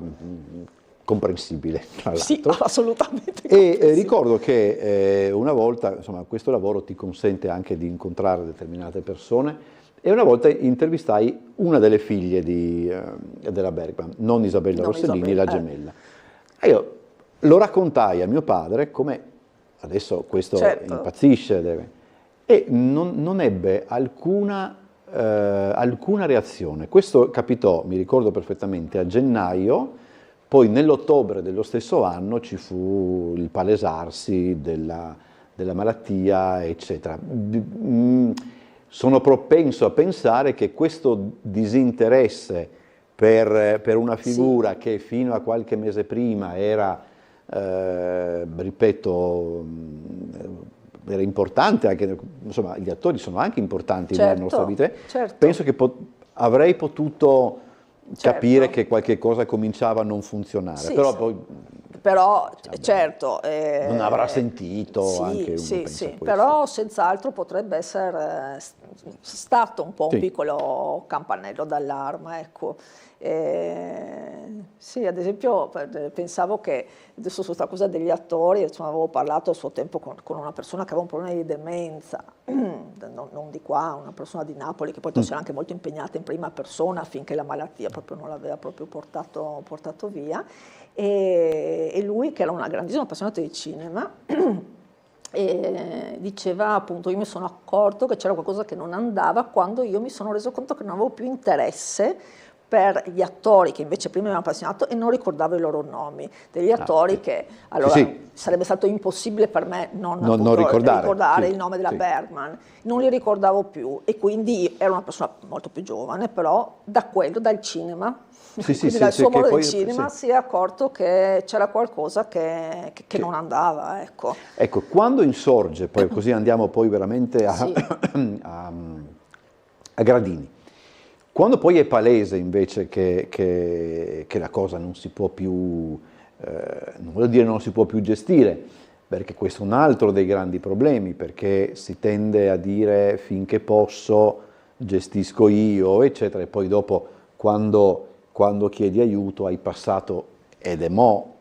comprensibile, tra l'altro. Sì, assolutamente. E ricordo che una volta, insomma, questo lavoro ti consente anche di incontrare determinate persone, e una volta intervistai una delle figlie della Bergman, non Isabella Rossellini, la gemella. E io lo raccontai a mio padre, come adesso questo impazzisce, e non ebbe alcuna reazione. Questo capitò, mi ricordo perfettamente, a gennaio. Poi nell'ottobre dello stesso anno ci fu il palesarsi della malattia, eccetera. Sono propenso a pensare che questo disinteresse per una figura che fino a qualche mese prima era, ripeto, era importante, anche, insomma, gli attori sono anche importanti nella nostra vita. Penso che avrei potuto capire che qualche cosa cominciava a non funzionare, però poi non avrà sentito, anche uno pensa però senz'altro potrebbe essere stato un po' un piccolo campanello d'allarme, ecco. Sì, ad esempio pensavo che adesso su questa cosa degli attori, insomma, avevo parlato a suo tempo con una persona che aveva un problema di demenza, non di qua, una persona di Napoli che poi si era anche molto impegnata in prima persona affinché la malattia proprio non l'aveva proprio portato via, e lui, che era una grandissima appassionata di cinema, e diceva appunto: io mi sono accorto che c'era qualcosa che non andava quando io mi sono reso conto che non avevo più interesse per gli attori che invece prima mi avevano appassionato, e non ricordavo i loro nomi, degli attori che allora sarebbe stato impossibile per me non ricordare il nome della Bergman, non li ricordavo più, e quindi ero una persona molto più giovane, però dal cinema, dal suo modo del cinema si è accorto che c'era qualcosa che non andava, ecco. Ecco, quando insorge, poi così andiamo poi veramente a gradini. Quando poi è palese invece che la cosa non si può più, non voglio dire non si può più gestire, perché questo è un altro dei grandi problemi, perché si tende a dire finché posso gestisco io, eccetera, e poi dopo quando chiedi aiuto hai passato, ed è mo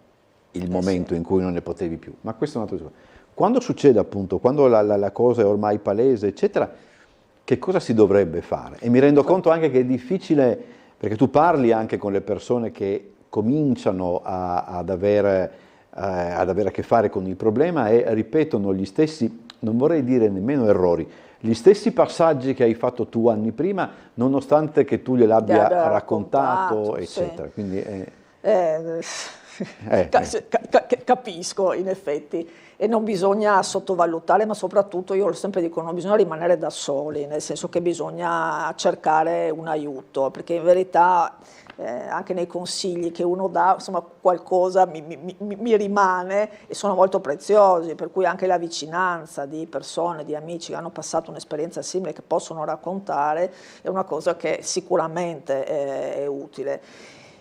il momento in cui non ne potevi più. Ma questo è un altro discorso. Quando succede appunto, quando la cosa è ormai palese, eccetera, che cosa si dovrebbe fare? E mi rendo conto anche che è difficile, perché tu parli anche con le persone che cominciano ad avere a che fare con il problema e ripetono gli stessi, non vorrei dire nemmeno errori, gli stessi passaggi che hai fatto tu anni prima, nonostante che tu gliel'abbia raccontato, eccetera. Sì. Quindi capisco in effetti, e non bisogna sottovalutare, ma soprattutto io sempre dico non bisogna rimanere da soli, nel senso che bisogna cercare un aiuto, perché in verità anche nei consigli che uno dà, insomma qualcosa mi rimane e sono molto preziosi, per cui anche la vicinanza di persone, di amici che hanno passato un'esperienza simile, che possono raccontare, è una cosa che sicuramente è utile.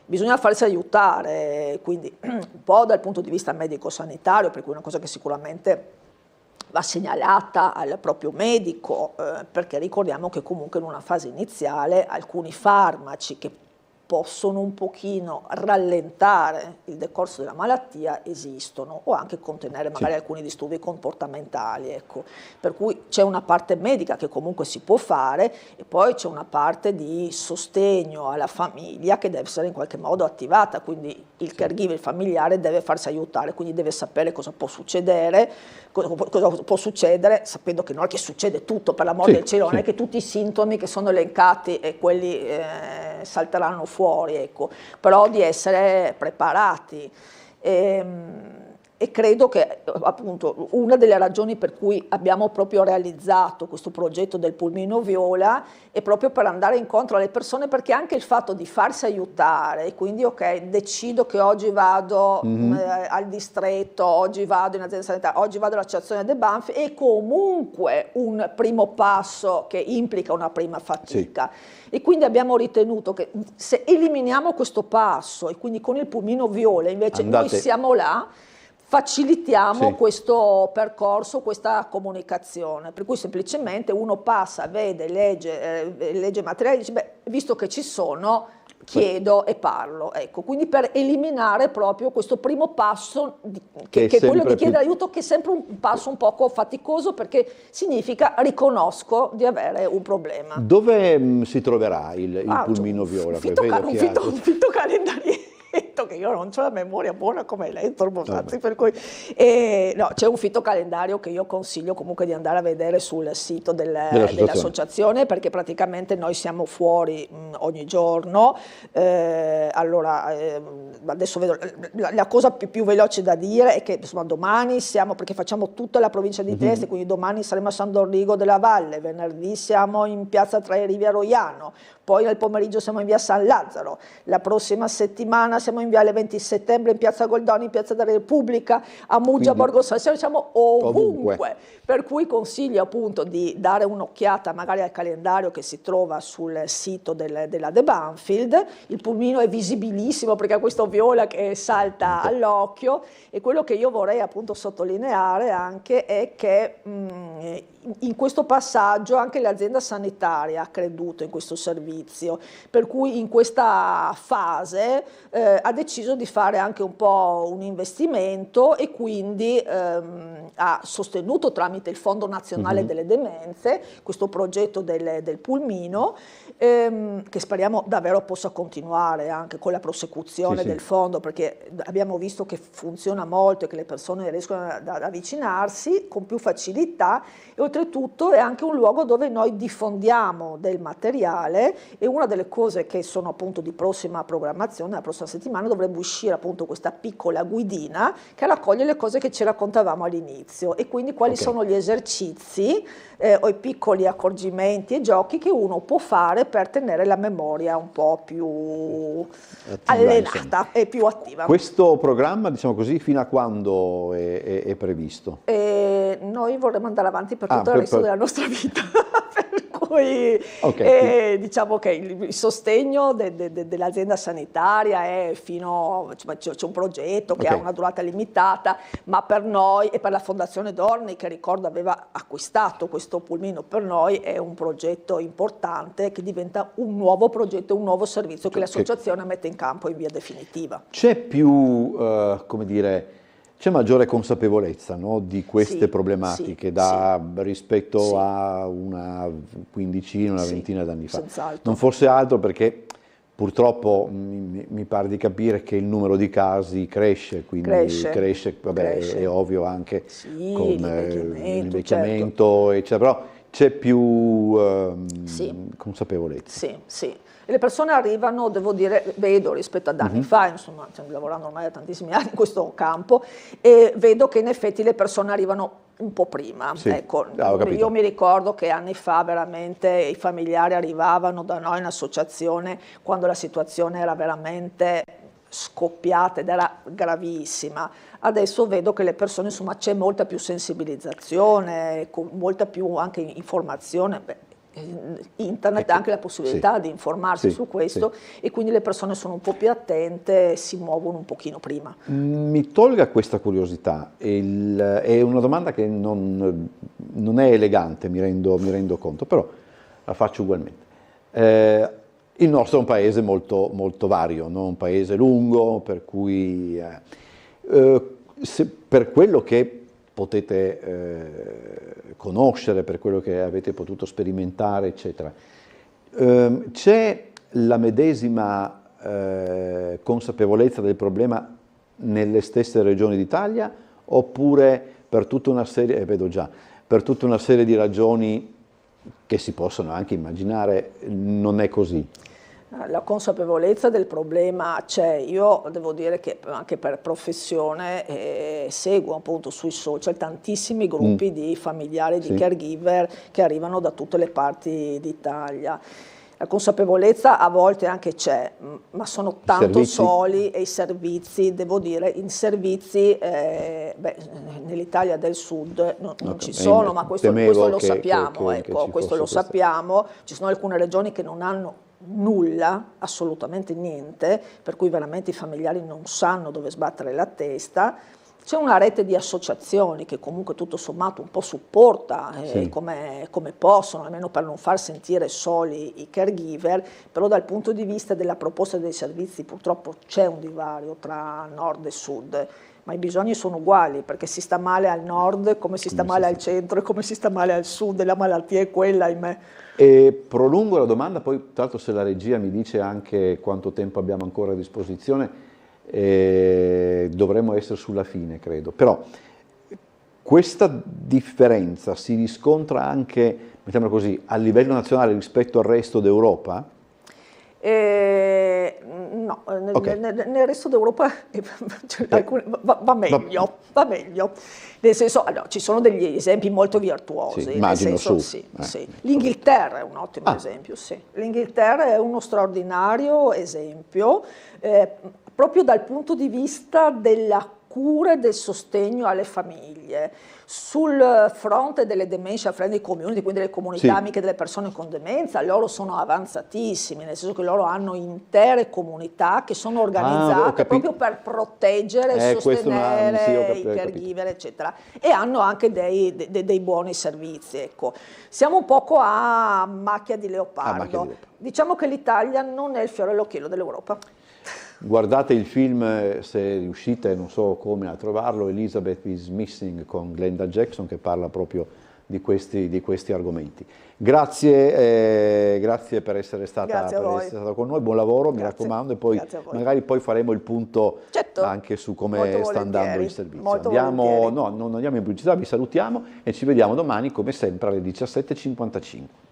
Bisogna farsi aiutare, quindi un po' dal punto di vista medico-sanitario, per cui è una cosa che sicuramente va segnalata al proprio medico, perché ricordiamo che comunque in una fase iniziale alcuni farmaci che possono un pochino rallentare il decorso della malattia esistono, o anche contenere magari alcuni disturbi comportamentali, ecco. Per cui c'è una parte medica che comunque si può fare e poi c'è una parte di sostegno alla famiglia che deve essere in qualche modo attivata, quindi il caregiver, il familiare deve farsi aiutare, quindi deve sapere cosa può succedere, sapendo che non è che succede tutto, per l'amor del cielo, non è che tutti i sintomi che sono elencati e quelli salteranno fuori, ecco, però di essere preparati. E credo che appunto una delle ragioni per cui abbiamo proprio realizzato questo progetto del pulmino viola è proprio per andare incontro alle persone, perché anche il fatto di farsi aiutare, quindi ok, decido che oggi vado al distretto, oggi vado in azienda sanitaria, oggi vado all'associazione De Banfi, è comunque un primo passo che implica una prima fatica. E quindi abbiamo ritenuto che se eliminiamo questo passo e quindi con il pulmino viola invece noi siamo là, facilitiamo questo percorso, questa comunicazione, per cui semplicemente uno passa, vede, legge materiali e dice, beh, visto che ci sono, chiedo e parlo, ecco, quindi per eliminare proprio questo primo passo che è quello di chiedere aiuto, che è sempre un passo un poco faticoso, perché significa riconosco di avere un problema. Dove si troverà il pulmino viola? Un fitto calendarietto, che io non ho la memoria buona come lei, per cui no, c'è un fitto calendario che io consiglio comunque di andare a vedere sul sito dell'associazione, perché praticamente noi siamo fuori ogni giorno. Allora adesso vedo la cosa più veloce da dire è che insomma domani siamo, perché facciamo tutta la provincia di Trieste, quindi domani saremo a San Dorigo della Valle, venerdì siamo in piazza Tre Rivi a Roiano, poi nel pomeriggio siamo in via San Lazzaro, la prossima settimana siamo in viale 20 settembre, in piazza Goldoni, in piazza della Repubblica, a Muggia, Borgo San Siro, siamo ovunque. Per cui consiglio appunto di dare un'occhiata magari al calendario che si trova sul sito della De Banfield. Il pulmino è visibilissimo perché ha questo viola che salta all'occhio, e quello che io vorrei appunto sottolineare anche è che in questo passaggio anche l'azienda sanitaria ha creduto in questo servizio, per cui in questa fase ha deciso di fare anche un po' un investimento, e quindi ha sostenuto tramite il Fondo Nazionale delle Demenze questo progetto del pulmino, che speriamo davvero possa continuare anche con la prosecuzione del fondo, perché abbiamo visto che funziona molto e che le persone riescono ad avvicinarsi con più facilità, e oltretutto è anche un luogo dove noi diffondiamo del materiale, e una delle cose che sono appunto di prossima programmazione, la prossima settimana dovrebbe uscire appunto questa piccola guidina che raccoglie le cose che ci raccontavamo all'inizio, e quindi quali sono gli esercizi o i piccoli accorgimenti e giochi che uno può fare per tenere la memoria un po' più allenata e più attiva. Questo programma, diciamo così, fino a quando è previsto? Noi vorremmo andare avanti per tutto il resto della nostra vita. cui Okay. diciamo che il sostegno dell'azienda sanitaria è fino, insomma, c'è un progetto che ha Ok. una durata limitata, ma per noi e per la Fondazione Dorni, che ricordo aveva acquistato questo pulmino per noi, è un progetto importante che diventa un nuovo progetto, un nuovo servizio che l'associazione mette in campo in via definitiva. C'è più, come dire, c'è maggiore consapevolezza, no, di queste Sì, problematiche sì, rispetto sì. a una quindicina, una Sì, ventina d'anni fa. senz'altro. Non fosse altro perché purtroppo mi pare di capire che il numero di casi cresce, quindi Cresce, vabbè, cresce. è ovvio anche Sì, con l'invecchiamento, eccetera, però c'è più Sì. consapevolezza. Sì, sì. E le persone arrivano, devo dire, vedo rispetto ad anni fa, insomma, stiamo lavorando ormai da tantissimi anni in questo campo, e vedo che in effetti le persone arrivano un po' prima. Sì. Ecco, Ho capito. io mi ricordo che anni fa veramente i familiari arrivavano da noi in associazione quando la situazione era veramente scoppiata ed era gravissima. Adesso vedo che le persone, insomma, c'è molta più sensibilizzazione, molta più anche informazione. Internet ha anche la possibilità Sì. di informarsi Sì, su questo, e quindi le persone sono un po' più attente e si muovono un pochino prima. Mi tolga questa curiosità, è una domanda che non è elegante, mi rendo conto, però la faccio ugualmente. Il nostro è un paese molto, molto vario, no? Un paese lungo, per cui per quello che potete conoscere, per quello che avete potuto sperimentare, eccetera, c'è la medesima consapevolezza del problema nelle stesse regioni d'Italia, oppure per tutta una serie, per tutta una serie di ragioni che si possono anche immaginare, non è così? La consapevolezza del problema c'è. Io devo dire che anche per professione seguo appunto sui social tantissimi gruppi di familiari, di Sì. caregiver che arrivano da tutte le parti d'Italia. La consapevolezza a volte anche c'è, ma sono tanto Servizi? soli, e i servizi, devo dire, in servizi nell'Italia del Sud non ci sono, ma questo lo sappiamo, che ecco, ci questo lo fosse questa- sappiamo. Ci sono alcune regioni che non hanno nulla, assolutamente niente, per cui veramente i familiari non sanno dove sbattere la testa. C'è una rete di associazioni che comunque tutto sommato un po' supporta Sì. come possono, almeno per non far sentire soli i caregiver, però dal punto di vista della proposta dei servizi purtroppo c'è un divario tra nord e sud, ma i bisogni sono uguali, perché si sta male al nord come si sta male al centro e come si sta male al sud, e la malattia è quella, ahimè. E prolungo la domanda, poi tra l'altro se la regia mi dice anche quanto tempo abbiamo ancora a disposizione, dovremmo essere sulla fine, credo. Però questa differenza si riscontra anche, mettiamola così, a livello nazionale rispetto al resto d'Europa? No, nel resto d'Europa va meglio, va meglio. Nel senso, allora, ci sono degli esempi molto virtuosi. Sì, nel immagino senso, su. sì. L'Inghilterra è un ottimo esempio, sì. L'Inghilterra è uno straordinario esempio, proprio dal punto di vista della cura e del sostegno alle famiglie. Sul fronte delle dementia friendly community, quindi delle comunità Sì. amiche delle persone con demenza, loro sono avanzatissimi, nel senso che loro hanno intere comunità che sono organizzate proprio per proteggere e sostenere i caregiver, eccetera, e hanno anche dei buoni servizi. Ecco. Siamo un poco a macchia di leopardo. Diciamo che l'Italia non è il fiore all'occhiello dell'Europa. Guardate il film, se riuscite, non so come a trovarlo, Elizabeth is Missing con Glenda Jackson, che parla proprio di questi argomenti. Grazie, grazie per essere stata con noi, buon lavoro, mi raccomando, e poi magari poi faremo il punto anche su come sta andando il servizio. Non andiamo in pubblicità, vi salutiamo e ci vediamo domani come sempre alle 17:55.